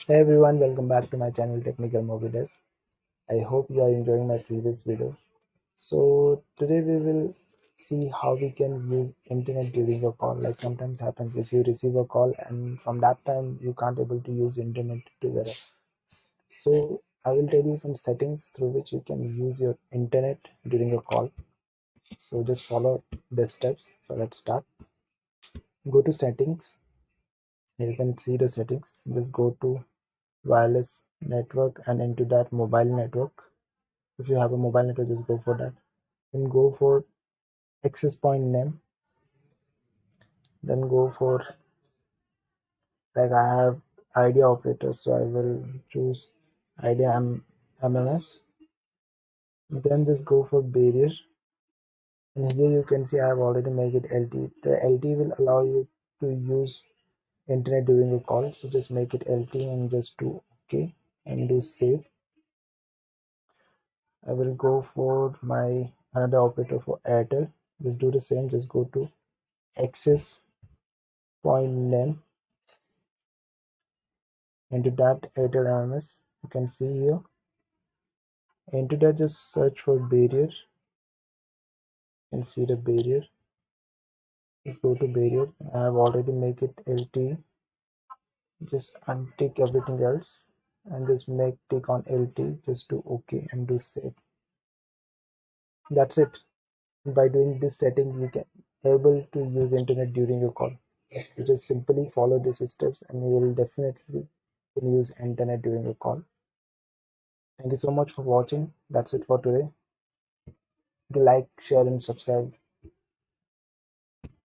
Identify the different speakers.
Speaker 1: Hey everyone, welcome back to my channel Technical Movie Desk. I hope you are enjoying my previous video. So today we will see how we can use internet during a call. Like sometimes happens if you receive a call and from that time you can't able to use internet together. So I will tell you some settings through which you can use your internet during a call. So just follow the steps. So let's start. Go to settings. You can see the settings. Just go to wireless network and into that mobile network. If you have a mobile network, just go for that. Then go for access point name. Then go for, like, I have idea operator, so I will choose idea MNS. Then just go for barrier, and here you can see I have already made it LT. The LT will allow you to use internet during a call, so just make it LT and just do OK and do save. I will go for my another operator for Airtel. Just do the same. Just go to access point name. Into that Airtel MMS, you can see here. Into that, just search for barrier. You can see the barrier. Just go to barrier. I have already make it LT. Just untick everything else and just make tick on LT. Just do OK and do save. That's it. By doing this setting, you can able to use internet during your call. You just simply follow these steps and you will definitely use internet during your call. Thank you so much for watching. That's it for today. Do like, share, and subscribe.